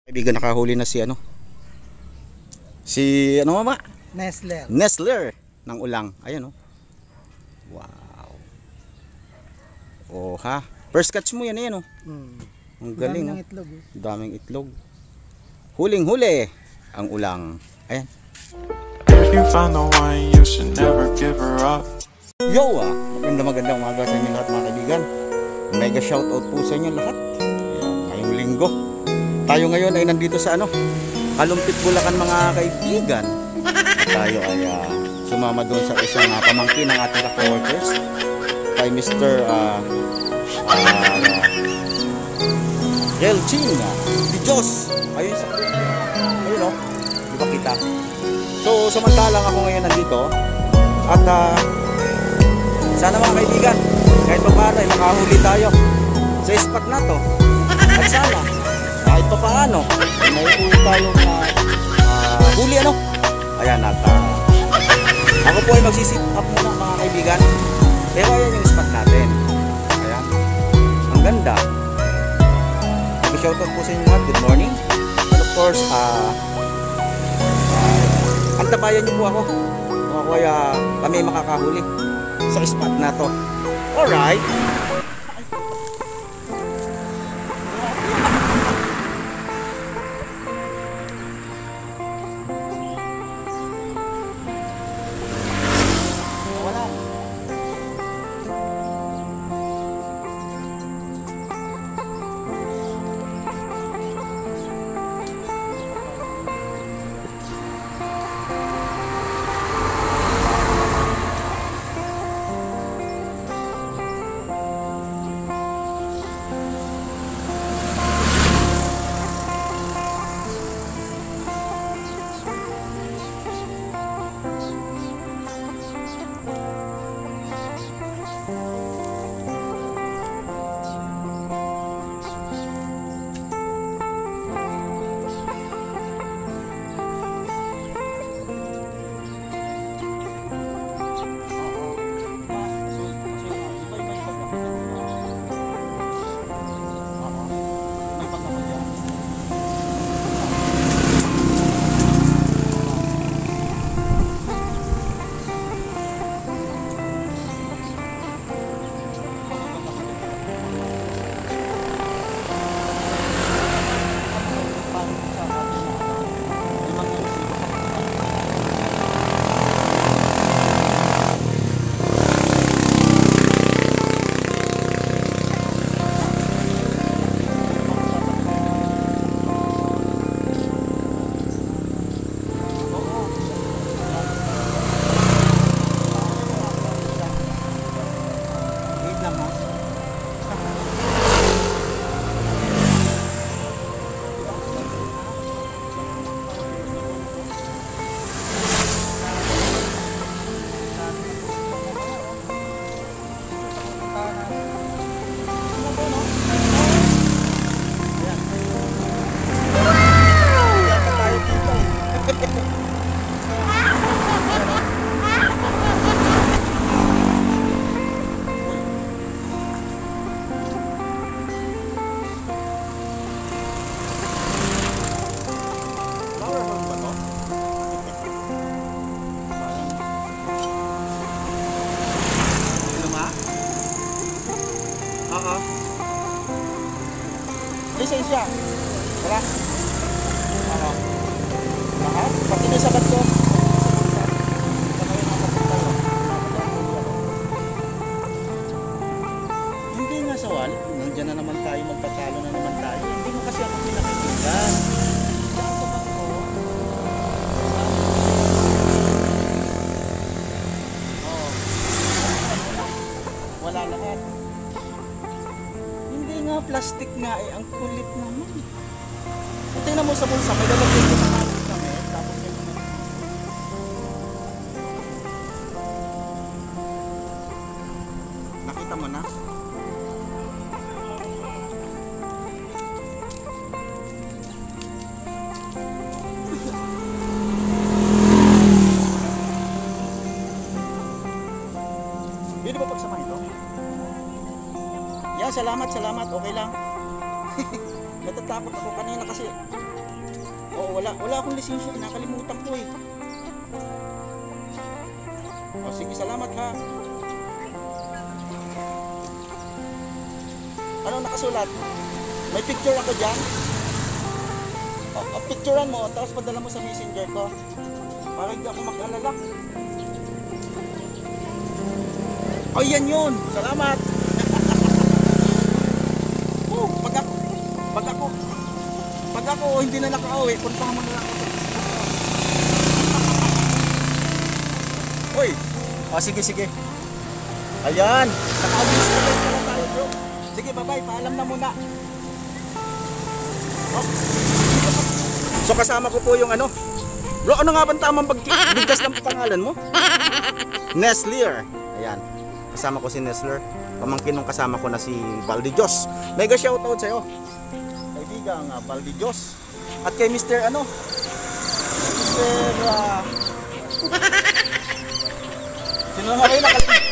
Kaibigan, nakahuli na si mama? Nestler ng ulang. Ayan, oh. Wow. Oh, ha. First catch mo yan, oh. Ang galing, oh. Itlog, oh. Daming itlog. Huling-huli ang ulang. Ayan. If you find the one, you should never give her up. Yo, magandang umaga sa inyo lahat, mga kaibigan. Mega shoutout po sa inyo lahat. Ngayong linggo, tayo ngayon ay nandito sa Kalumpit, Bulacan, mga kaibigan. Tayo ay sumama doon sa isang pamangkin ng ating co-workers kay Mr. Elchin Di Diyos. Ayun sa ayun, oh. Di ba kita? So samantalang ako ngayon nandito at sana mga kaibigan, kahit pa paano ay makahuli tayo sa spot na to. At sana kahit pa paano ay may huli tayong huli ayan, at ako po ay magsisit up muna, mga kaibigan. Pero ayan yung spot natin. Ayan, ang ganda. Shoutout po sa inyo lahat. Good morning. And of course, antabayan niyo po ako kung ako ay kami makakahuli sa spot na to. Alright. Lisensya. Wala. Lahat. Pati na sa bato. Hindi nga sa wal. Nandiyan na naman tayo. Magpatalo na naman tayo. Hindi mo kasi ako pinakikita. Wala lahat. Plastic nga ang kulit naman. Tingnan mo sa bulsa, may lalagyan ko ng hawak kami, tapos may nakita mo na? Hindi ba pagsamahin ito? Salamat. Okay lang. Natatakot ako kanina kasi Wala akong lisensya, nakalimutan ko eh. O sige, salamat ha. Ano nakasulat? May picture ako dyan. O, picturean mo, tapos padala mo sa messenger ko. Para hindi ako mag-alala. O, yan yun. Salamat. Oh, pag ako hindi na nakauwi, puntahan mo na lang ako. Uy. O, sige. Ayan. Nakauwi na tayo, bro. Sige, bye-bye. Paalam na muna. Oh. So, kasama ko po yung ano. Bro, ano nga bang tamang bigkas ng pangalan mo? Neslier. Ayan. Kasama ko si Neslier. Pamangkin nung kasama ko na si Valdijos. Mega shoutout sa'yo. Kaibigang Valdijos. At kay Mr. ano? Mr. Sino nga kayo nakalimutan?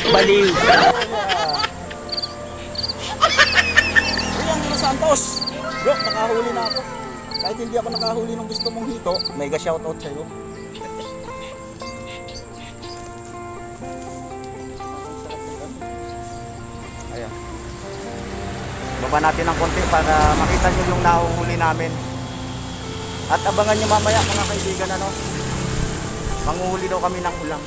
Baliw. Riang Santos. Bro, nakahuli na ako. Kahit hindi ako nakahuli nung gusto mong hito, mega shoutout sa'yo. Ayan. Baba natin ng konti para makita nyo yung nahuhuli namin. At abangan nyo mamaya mga kaibigan, ano? Manguhuli daw kami ng ulang.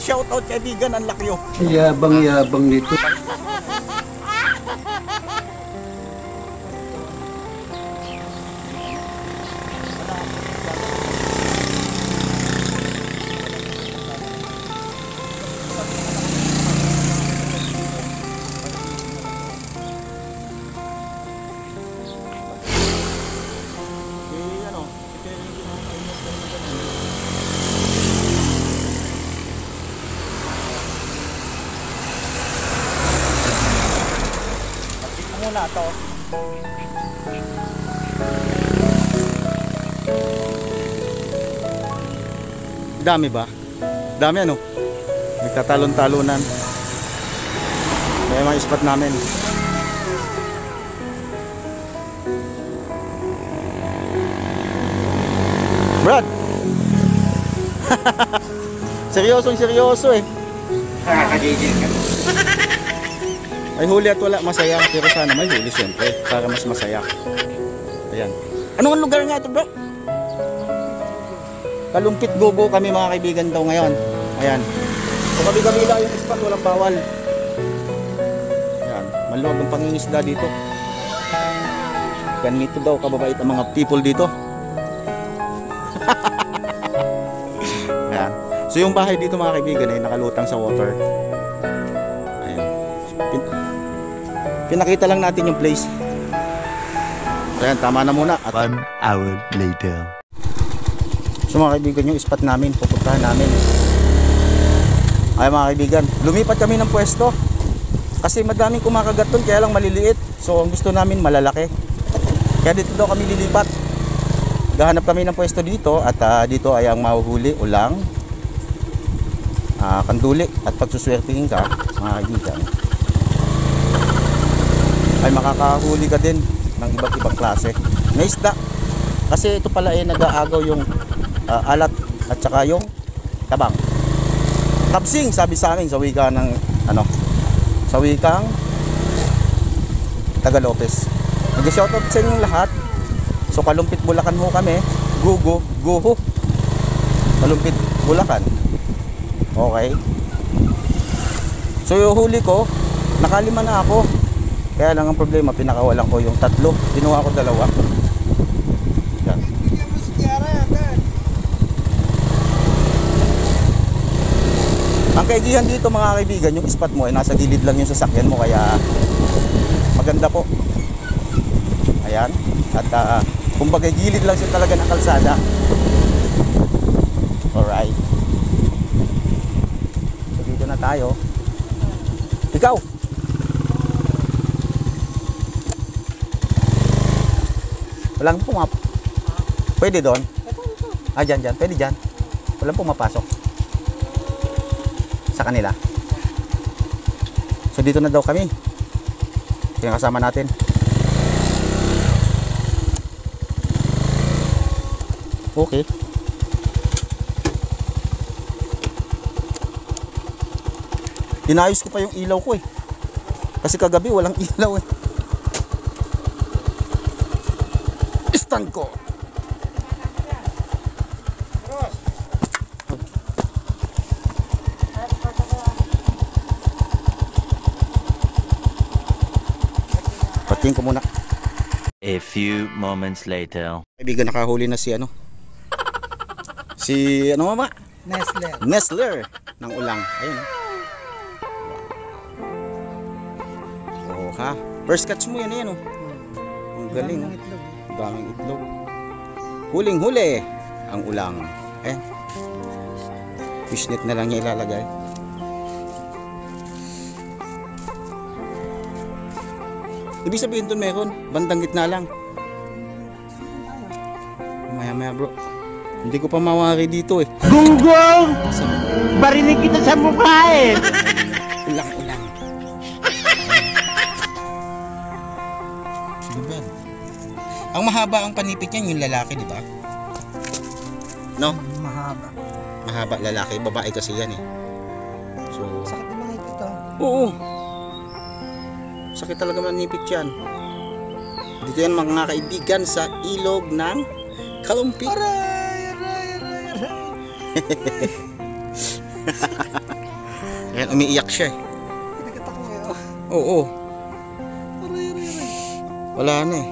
Shoutout kaibigan, ang laki oh. Yabang nito. Muna to. Dami ba? Dami ano? Nagtatalon-talunan. Kaya mga spot namin. Brad! Seryoso eh. Nakakagigil ka. May huli at wala, masaya. Pero sana may huli siyempre, para mas masaya. Ayan. Anong lugar nga ito, bro? Kalumpit Gogo kami mga kaibigan daw ngayon. Ayan. So kabila yung spot, walang bawal. Ayan. Maluwag ang pangingisda dito. Ganito daw kababait ang mga people dito. Ayan. So yung bahay dito mga kaibigan ay nakalutang sa water. Pinakita lang natin yung place. Ayan, tama na muna. At 1 hour later. so mga kaibigan, yung spot namin, pupuntahan namin. Ay mga kaibigan, lumipat kami ng pwesto. Kasi madaming kumakagat doon, kaya lang maliliit. So ang gusto namin malalaki. Kaya dito daw kami lilipat. Gahanap kami ng pwesto dito. At dito ay ang mahuhuli, ulang, kanduli. At pagsuswertihin ka, mga kaibigan, ay makakahuli ka din ng iba't ibang klase na isda. Kasi ito pala ay nag-aagaw yung alat at saka yung tabang. Tabsing sabi sa amin sa wika ng ano, sa wikang Taga Lopez. Nag-shoutout sa inyong lahat. So Kalumpit Bulacan ho kami. Guho. Kalumpit Bulacan. Okay. So yung huli ko, nakalima na ako. Kaya lang ang problema, pinakawalan ko yung 3. Kinuha ko 2. Yan. Ang kaigihan dito mga kaibigan, yung spot mo ay nasa gilid lang yung sasakyan mo, kaya maganda po. Ayan. At kumbaga gilid lang siya talaga ng kalsada. Alright. So dito na tayo. Ikaw! Walang Pwede doon? Ah, dyan. Pwede dyan. Walang pumapasok. Sa kanila. So dito na daw kami. Yung kasama natin. Okay. Inayos ko pa yung ilaw ko eh. Kasi kagabi walang ilaw eh. Stand ko. Patingin ko muna. A few moments later. Kaibigan, nakahuli na si ano? Si ano mama? Nestler ng ulang. Ayun. Oh, ha? First catch mo yan oh. Ang galing. Ang daming itlog. Huling-huli ang ulang. Ayan. Fishnet na lang niya ilalagay. Ibig sabihin doon meron, bandang gitna lang. Maya bro. Hindi ko pa mawari dito eh. Gunggong! Barinig kita sa mukha eh! Ulang. Diba? Ang mahaba ang panipit niyan yung lalaki, di ba? No? Mahaba lalaki, babae kasi yan eh. So, Sakit naman ito. oo. Sakit talaga manipit yan. Dito yan mga kaibigan sa ilog ng Kalumpit. Ayan, umiiyak siya eh. Pinagat ako ngayon. Oo. Wala na eh.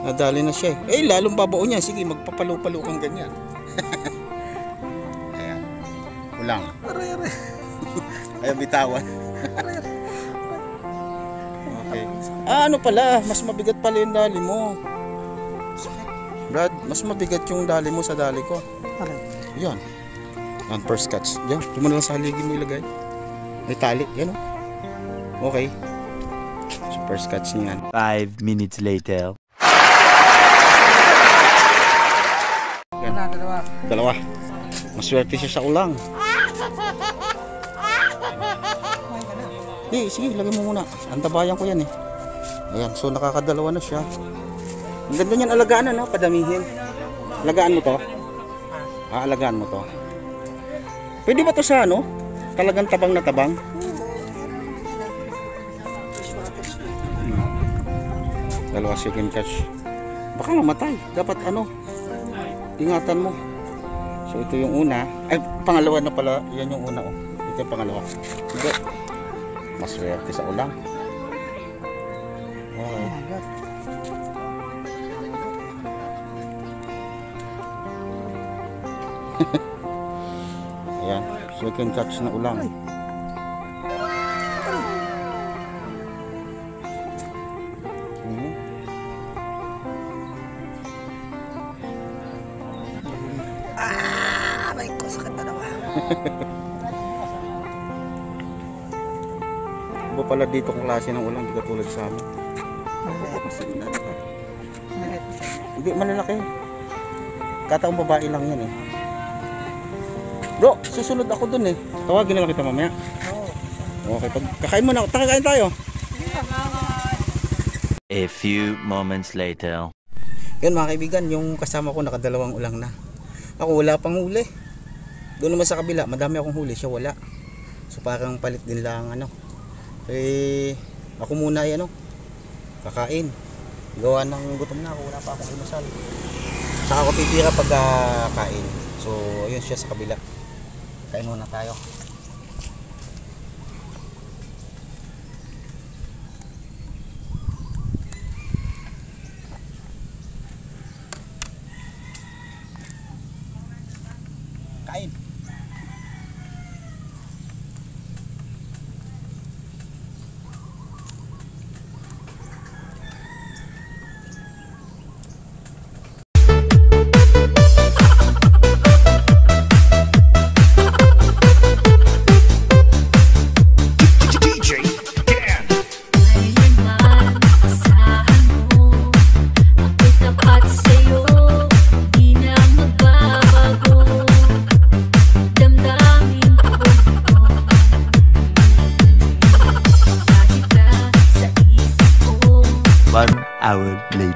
Nadali na siya eh. Lalong babaon niya. Sige, magpapalo-palo kang ganyan. Ayan. Ulang. Ayaw bitawan. Okay. Ano pala, mas mabigat pala yung dali mo. Brad, mas mabigat yung dali mo sa dali ko. Yan. Yan, first catch. Yan, di mo na lang sa haligi mo ilagay. May tali, yan o. Okay. So, first catch niyan. 5 minutes later. Yan. Dalawa. Maswerte siya sa ulang. Di, sige, lagay mo muna. Antabayan ko yan eh. Ayan, so nakakadalawa na siya. Ang ganda niyan, alagaan na, padamihin. Alagaan mo to? Alagaan mo to. Pwede ba to sa ano? Talagang tabang na tabang? Dalawa second catch. Baka mamatay. Dapat ano? Ingatan mo. So ito yung una. Ay, pangalawa na pala. Yan yung una oh. Ito yung pangalawa. Hindi. Maswerte sa ulang. Wow. Ayan, second catch na ulang. Aray ko, sakit na naman. Iba pala dito kung klase ng ulang, di katulad sa amin. Hindi, malalaki. Kataong babae lang yan eh. Bro, susunod ako dun eh. Tawagin na lang kita mamaya. Okay, pag kakain mo na. Kakain tayo. A few moments later. Yun mga kaibigan, yung kasama ko nakadalawang ulang na. Ako wala pang huli. Doon naman sa kabila, madami akong huli, siya wala. So parang palit din lang ano. Eh, ako muna ay ano, kakain. Gawa ng gutom na ako, wala pa akong inusal. Saka ako titira pag kain. So ayun siya sa kabila. Kain muna tayo. Kain.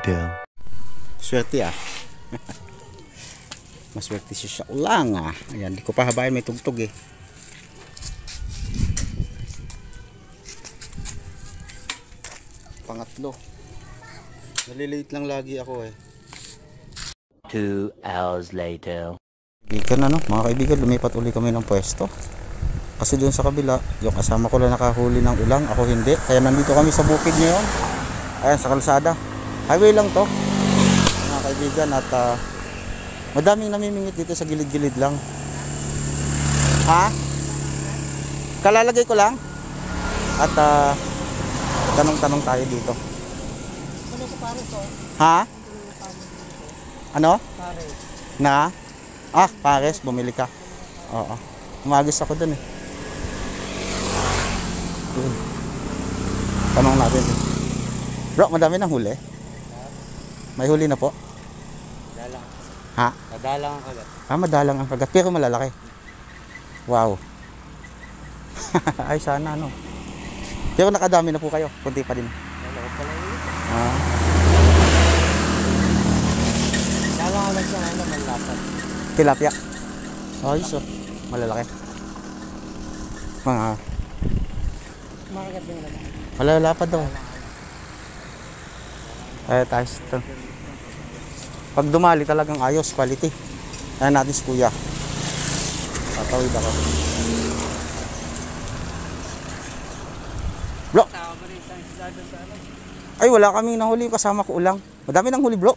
later. Swerte ah. Maswerte si siya ulang ah. Ayan, di ko pa habayan, may tugtog eh. Pangatlo. Nalilate lang lagi ako eh. 2 hours later. Kaibigan ano, mga kaibigan, lumipat uli kami ng pwesto. Kasi doon sa kabila, yung kasama ko lang nakahuli ng ulang, ako hindi. Kaya nandito kami sa bukid ngayon. Ayan, sa kalsada. Highway lang to, mga kaibigan. At madaming namimingit dito sa gilid-gilid lang. Ha? Kalalagay ko lang. At tanong-tanong tayo dito. Ano sa pares oh? Ha? Ano? Pares. Na? Pares, bumili ka. Oo. Umagis ako dun eh. Yun. Tanong natin. Bro, madami ng huli? May huli na po? Dalang. Ha? Madalang ang kagat. Madalang ang kagat. Pero malalaki. Wow. Ay, sana no. Pero nakadami na po kayo. Kunti pa din. Wala ko pala yun. Dalang lang siya ano, manlapat. Tilapia. Ayos oh. Malalaki. Mga Makagat din naman. malalapad daw. Ay, tayo ito. Pag dumali talagang ayos, quality. Ayan natin si kuya. Tatawid ako. Bro! Ay, wala kaming nahuli. Kasama ko ulang. Madami nang huli, bro.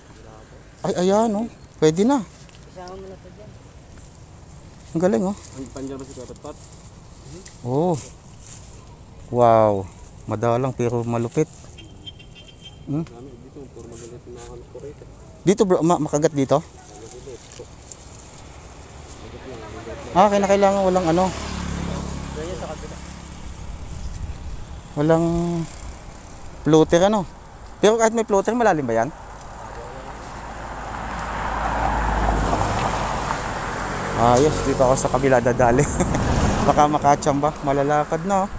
Ay, ayan, oh. Pwede na. Kasama mo na pa dyan. Ang galing, oh. Ang pandiyan ba si Kapat? Oh. Wow. Madalang pero malupit. Dito, puro magalit na ako po rito. Dito, bro. Makagat dito? Kailangan walang ano. Walang floater ano. Pero kahit may floater, malalim ba yan? Ayos, dito ako sa kabila dadali. Baka makachamba, malalakad na.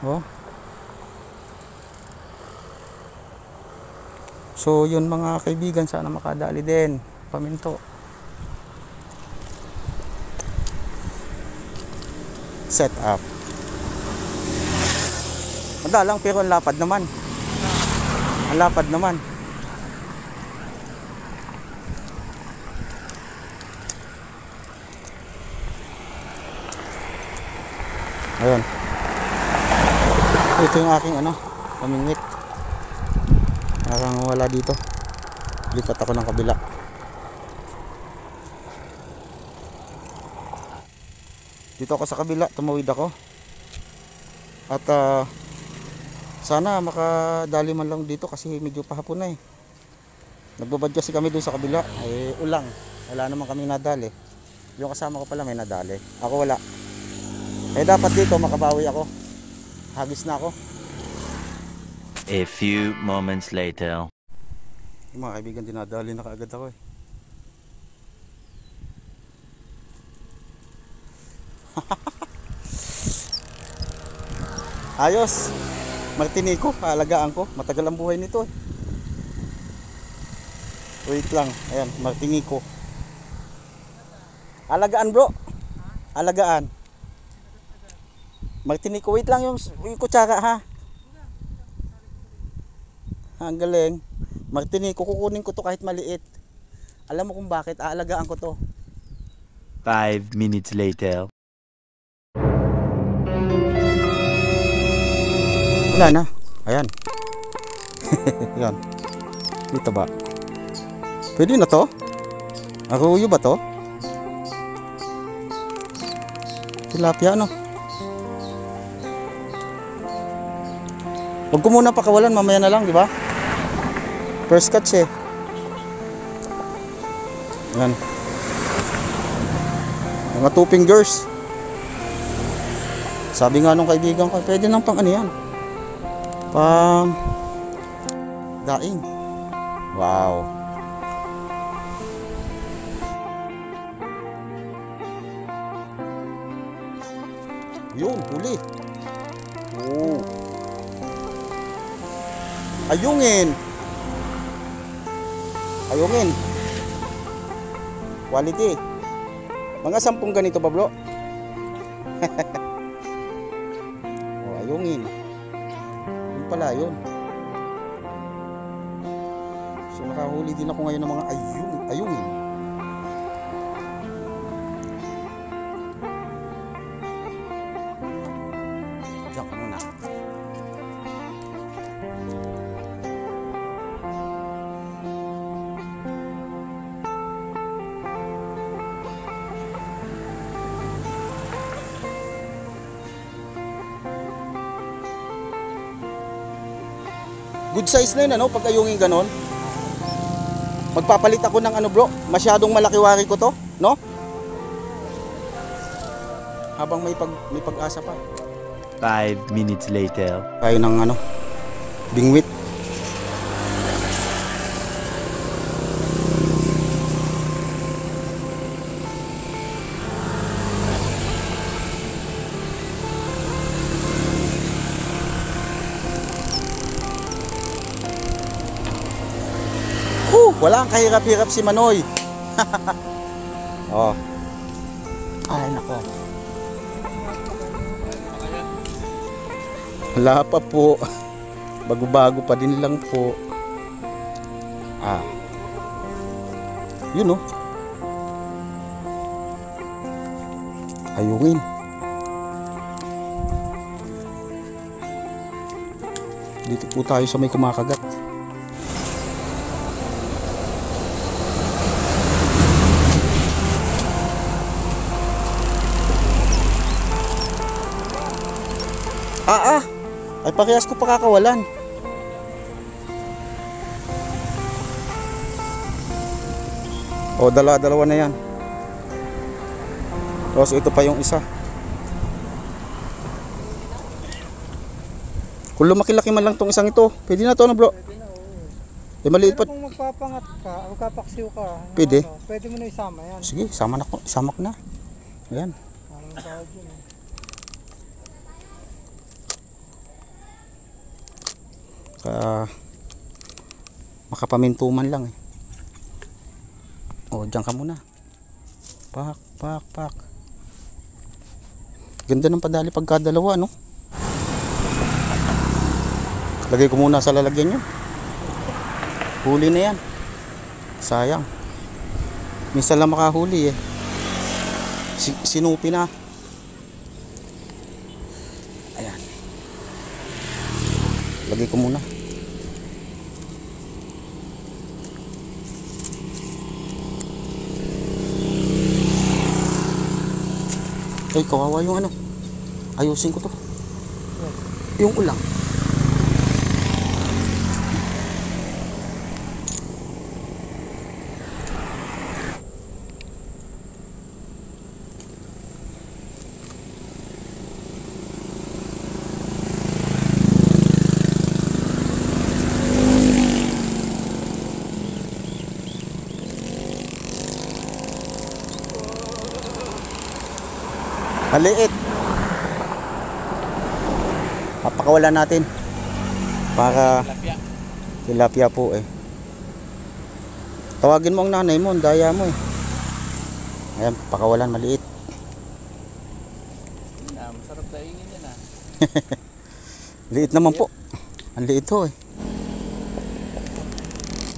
Oh. So yun mga kaibigan, sana makadali din. Paminto. Set up. Madalang pero ang lapad naman. Ang lapad naman. Ayun. Ito yung aking ano, pamingwit. Parang wala dito. Lipat ako ng kabila. Dito ako sa kabila, tumawid ako. At sana makadali man lang dito kasi medyo pahapon na eh. Nagbabad kasi kami doon sa kabila, ulang. Wala naman kami nadali. Yung kasama ko pala may nadali. Ako wala. Dapat dito makabawi ako. Hagis na ako. A few moments later. Yung mga kaibigan, dinadali na kaagad ako eh. Ayos. Martinico, alagaan ko. Matagal ang buhay nito eh. Wait lang. Ayan, Martinico. Alagaan bro. Alagaan. Martinico, wait lang yung kutsara ha. Ang galing. Martinico, kukunin ko to kahit maliit. Alam mo kung bakit? Aalagaan ko to. 5 minutes later. Wala na. Ayan. Yan. Dito ba? Pwede na to? Aruyo ba to? Tilapia no? Huwag ko muna pakawalan, mamaya na lang, di ba? First catch eh. Yan. Mga 2 fingers. Sabi nga nung kaibigan ko, pwede nang pang ano yan. Pang daing. Wow. Yun, huli. Oh. Ayungin. Ayungin. Quality. Mga 10 ganito ba, bro? Oh, ayungin. Yun pala yun. So nakahuli din ako ngayon ng mga ayungin. Diyan ka muna. Good size na yun, ano, pag ayungin ganon. Magpapalit ako ng ano, bro. Masyadong malaki-wari ko to, no? Habang may pag-asa pa. 5 minutes later. Tayo ng ano, bingwit. Walang kahirap-hirap si Manoy. Oh. Ay, nako. Wala pa po. Bago-bago pa din lang po. Ah. Yun, oh. Ayungin. Dito po tayo sa may kumakagat. Ay parehas ko pakakawalan. O dalawa na yan. Tapos ito pa yung isa. Kung lumaki-laki man lang tong isang ito, pwede na to, no, bro? Eh maliit pa. Kung magpapangat ka, magpapaksiw ka, Pwede. Pwede mo na isama yan. Sige, sama ko na. Ayan. Parang tawag yun, eh. Makapamintuman lang eh. O, diyan ka muna. Pak. Ganda ng padali pagkadalawa, no? Lagay ko muna sa lalagyan yun. Huli na yan. Sayang. Minsan lang makahuli eh. Sinupi na. Ayan. Lagay ko muna. Ay, kawawa yung ano. Ayusin ko to. Yung ulang. Maliit. Papakawalan natin para tilapia po eh. Tawagin mo ang nanay mo, ang daya mo eh. Ayan, pakawalan maliit. Masarap daingin yan, ah. Liit naman po. Ang liit ho eh.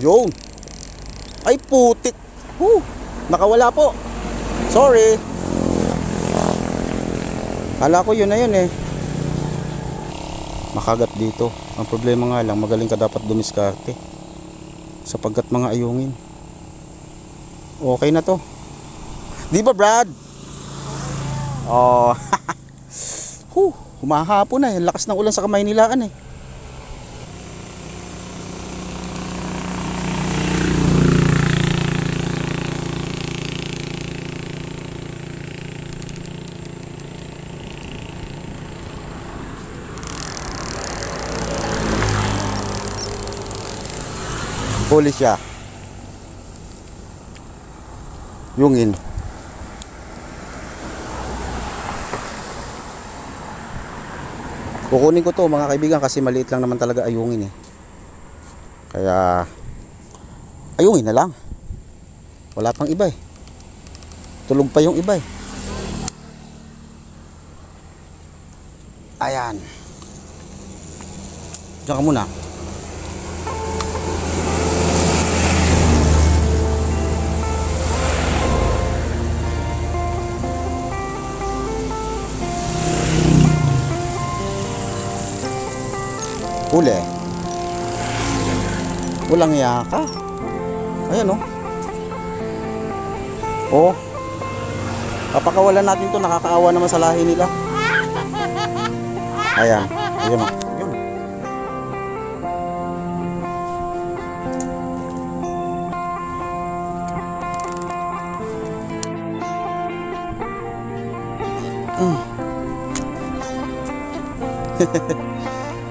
Yun. Ay putik. Nakawala po. Sorry. Kala ko yun na yun eh. Makagat dito. Ang problema nga lang, magaling ka dapat dumiskarte. Sapagkat mga ayungin. Okay na to. Di ba, Brad? Oh. Humahapon na eh. Lakas ng ulan sa Kamaynilaan eh. Huli siya. Yungin. Kukunin ko to mga kaibigan kasi maliit lang naman talaga ayungin eh. Kaya ayungin na lang. Wala pang iba eh. Tulog pa yung iba eh. Ayan. Diyan ka muna. Huli. Walang iya ka. Ayan oh. Oh. Kapakawalan natin to, nakakaawa naman sa lahi nila. Ayan. Ayun oh. Ayun.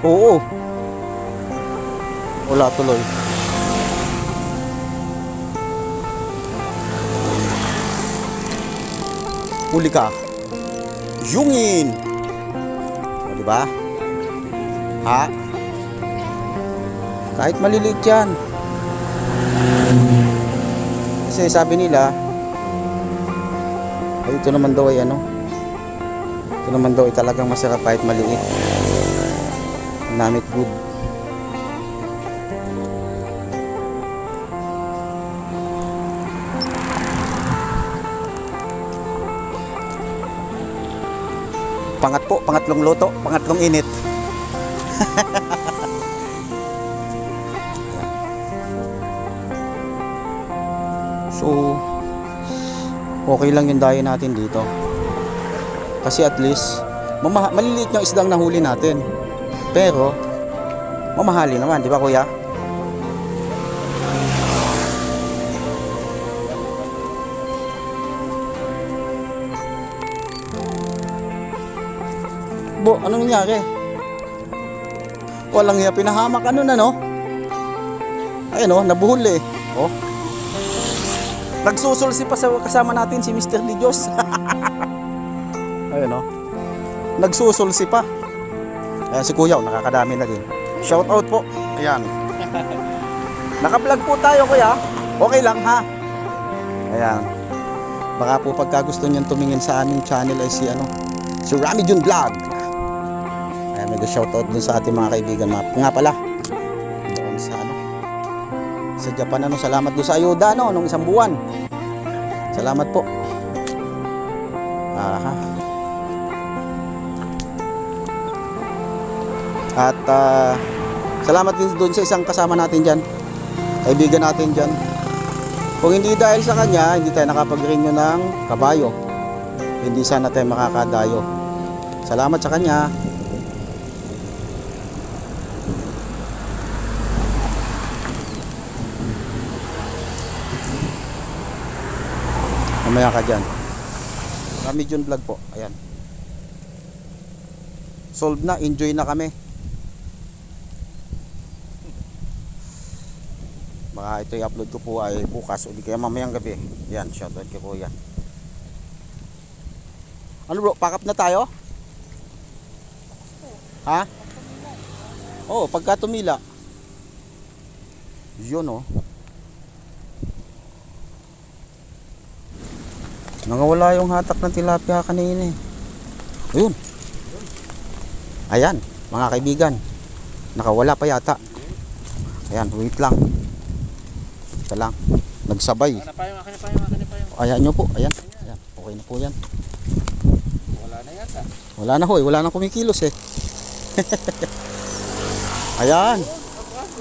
Oo. Wala tuloy. Huli ka. Yungin. O, diba? Ha? Kahit maliliit yan. Kasi sabi nila, ay ito naman daw ay ano, ito naman daw ay talagang masarap kahit maliit. Namit good. Pangat po, pangatlong luto, pangatlong init. So, okay lang yung dayo natin dito. Kasi at least, maliliit yung isdang nahuli natin. Pero, mamahali naman, di ba kuya? Bo, anong nangyari? Walang iya, pinahamak ano na no? Ayun oh, nabuhol eh. Oh. Nagsusulsi pa sa kasama natin si Mr. Di Diyos. Ayun oh. Nagsusulsi pa. Ayan si Kuya, nakakadami na din. Shout out po. Ayan. Naka-vlog po tayo kuya. Okay lang ha. Ayan. Baka po pagka gusto niyan tumingin sa aming channel ay si ano, si Rami Jun Vlog. Ayan, may shoutout dun sa ating mga kaibigan. Nga pala, doon sa ano, sa Japan ano, salamat doon sa ayuda no, nung isang buwan. Salamat po. Aha. At salamat din doon sa isang kasama natin dyan, kaibigan natin dyan. Kung hindi dahil sa kanya, hindi tayo nakapag-renew ng kabayo. Hindi sana tayo makakadayo. Salamat sa kanya. Mamaya ka dyan. Rami Jun Vlog po. Ayan. Solved na. Enjoy na kami. Baka ito i-upload ko po ay bukas o di kaya mamayang gabi. Yan, shoutout kay Kuya. Ano bro, pack up na tayo? Ha? Oo, pagka tumila. Yun oh. Nangawala yung hatak ng tilapia kanina eh. Ayun. Ayan, mga kaibigan. Nakawala pa yata. Ayan, wait lang. Ito lang. Nagsabay. Ayan nyo po. Ayan. Ayan. Okay na po yan. Wala na yata. Wala na ho eh. Wala na kumikilos eh. Ayan.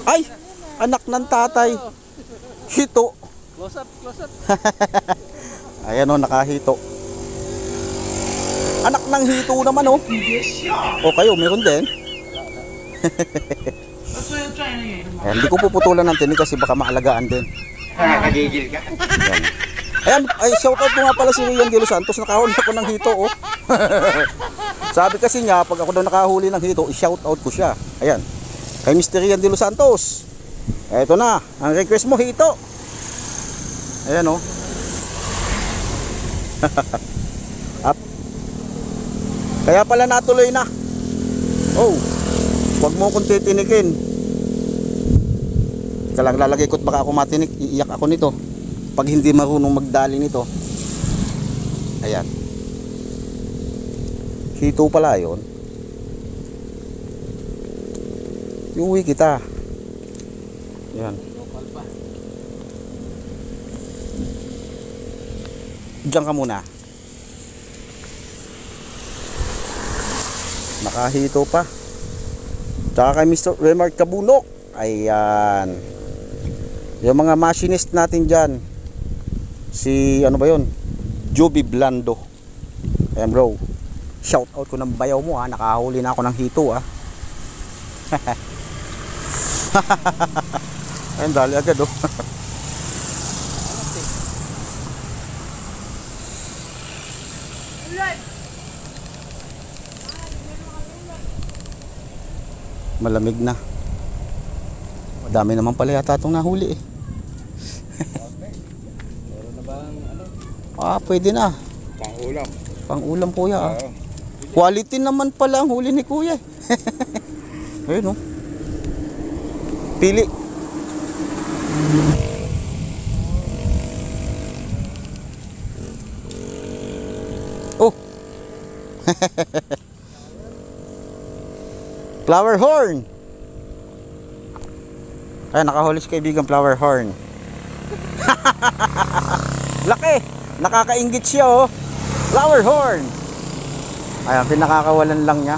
Ay! Anak ng tatay. Hito. Close up, close up. Ayan o, nakahito. Anak ng hito naman o. O kayo, meron din. Ayan, hindi ko puputulan ng tinig kasi baka maalagaan din. Nakagigil ka. Ayan, ay shoutout ko nga pala si Rian De Los Santos. Nakahuli ako ng hito oh. Sabi kasi niya, pag ako daw nakahuli ng hito, i-shoutout ko siya. Ayan, kay Mr. Rian De Los Santos. Eto na, ang request mo hito. Ayan oh. Up. Kaya pala natuloy na. Oh, wag mo kong titinikin. Teka lang, lalagay ko't baka ako matinik. Iiyak ako nito pag hindi marunong magdali nito. Ayan. Hito pala yun. Iuwi kita. Ayan. Diyan ka muna. Nakahito pa. Tsaka kay Mr. Remark Kabunok. Ayan. Yung mga machinist natin dyan. Si ano ba yun? Joby Blando. Ayan bro. Shout out ko ng bayaw mo ha. Nakahuli na ako ng hito ha. Ayan dali agad oh. Malamig na. Madami naman pala yata itong nahuli eh. Meron na bang ano? Pwede na. Pang-ulam. Pang-ulam kuya Quality naman pala ang huli ni kuya eh. Ayun oh. Pili. Oh. Flower horn. Ay, nakahuli si kaibigan flower horn. Laki. Nakakainggit siya oh. Flower horn. Ayan, pinakakawalan lang niya.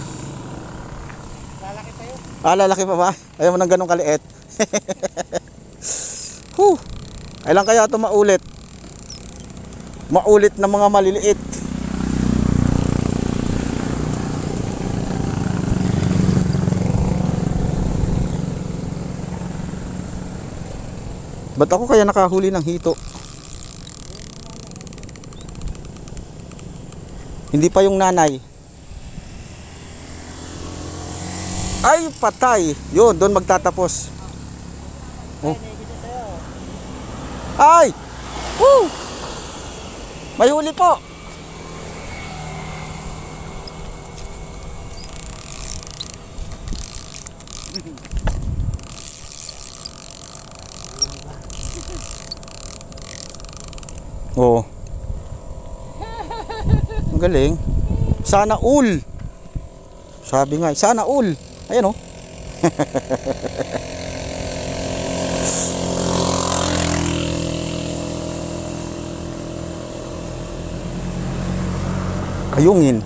Lalaki tayo. Lalaki pa ba? Ayaw mo ng ganong kaliit. Huh. Kailan kaya ito maulit? Maulit na mga maliliit. Ba't ako kaya nakahuli ng hito? Hindi pa yung nanay. Ay, patay. Yun, doon magtatapos. Oh. Ay! Woo! May huli po. Oh. Ang galing. Sana all. Sabi nga, sana all. Ayan oh. Ayungin.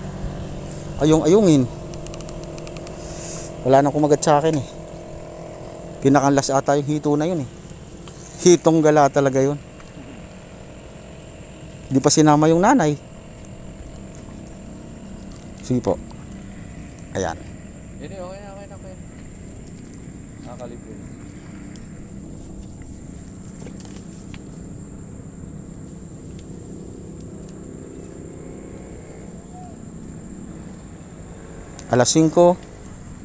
Ayungin. Wala nang kumagat sa akin eh. Pinakanlas ata yung hito na yun eh. Hitong gala talaga yun. Di pa sinama yung nanay. Sige po. Ayan. Hindi, okay na. Nakakalibre. Alas 5,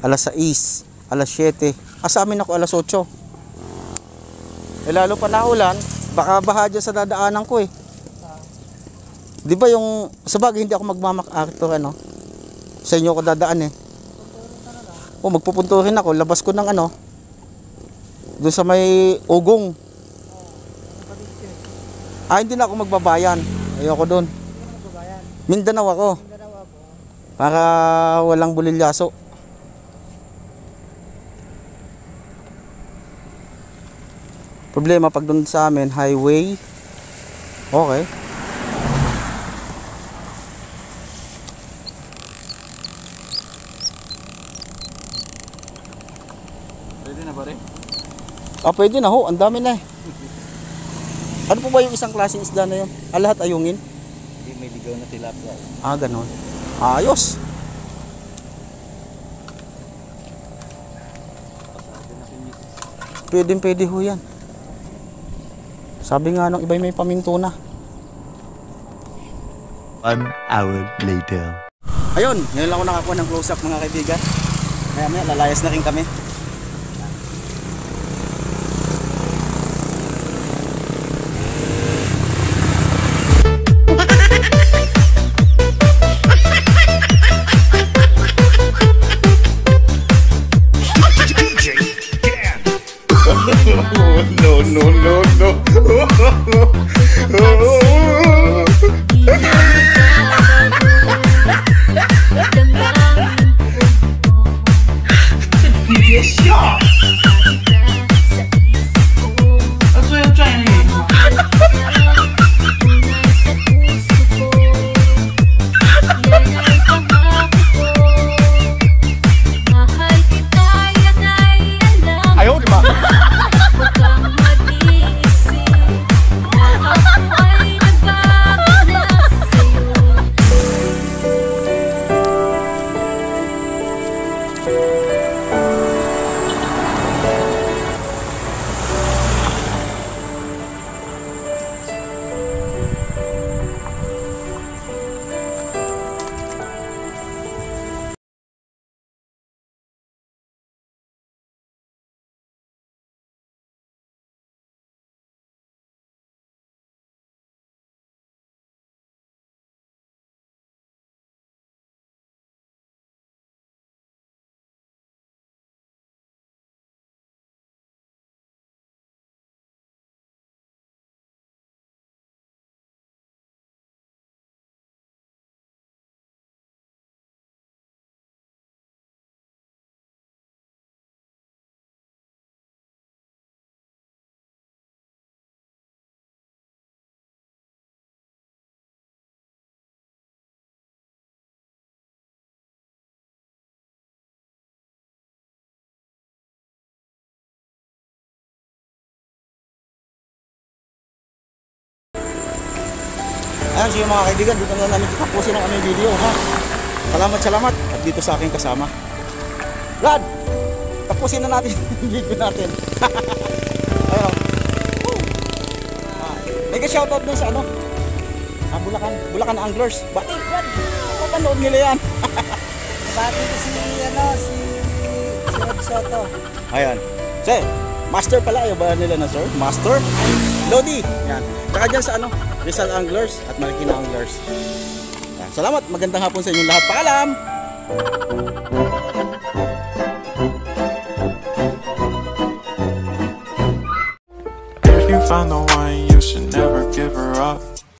alas 6, alas 7. Sa amin ako alas 8. Lalo pa naulan, baka baha dyan sa dadaanan ko eh. Di ba yung, sabagay hindi ako magmamak-actor ano, sa inyo ko dadaan eh. Magpupuntuhin ako, labas ko ng ano, doon sa may ugong. Hindi na ako magbabayan. Ayoko doon. Mindanao ako. Para walang bulilyaso. Problema pag doon sa amin, highway. Okay. Pwede na ba rin? Pwede na ho. Ang dami na eh. Ano po ba yung isang klaseng isda na yun? Lahat ayungin? Hindi, may ligaw na tilapia. Ganon. Ayos. Pwede ho yan. Sabi nga nung iba may paminto na. 1 hour later. Ayun, ngayon lang ako nakakuha ng close-up mga kaibigan. Maya lalayas na rin kami. Ayaw, di ba? Ayan, so yung mga kaibigan, dito na namin tapusin ang aming video, ha? Salamat at dito sa aking kasama. Brad, tapusin na natin yung video natin. Ayun. Woo! Mega shoutout dun sa ano? Bulacan Anglers. Bati, Brad. Papanood nila yan. Bati ko si Rob Soto. Ayan. So, master pala, ayaw ba nila na sir? Master? Lodi. Yan. Tsaka dyan sa ano? Rizal Anglers at Marikina Anglers. Yan. Salamat. Magandang hapon sa inyong lahat. Paalam! If you find the one, you should never give her up.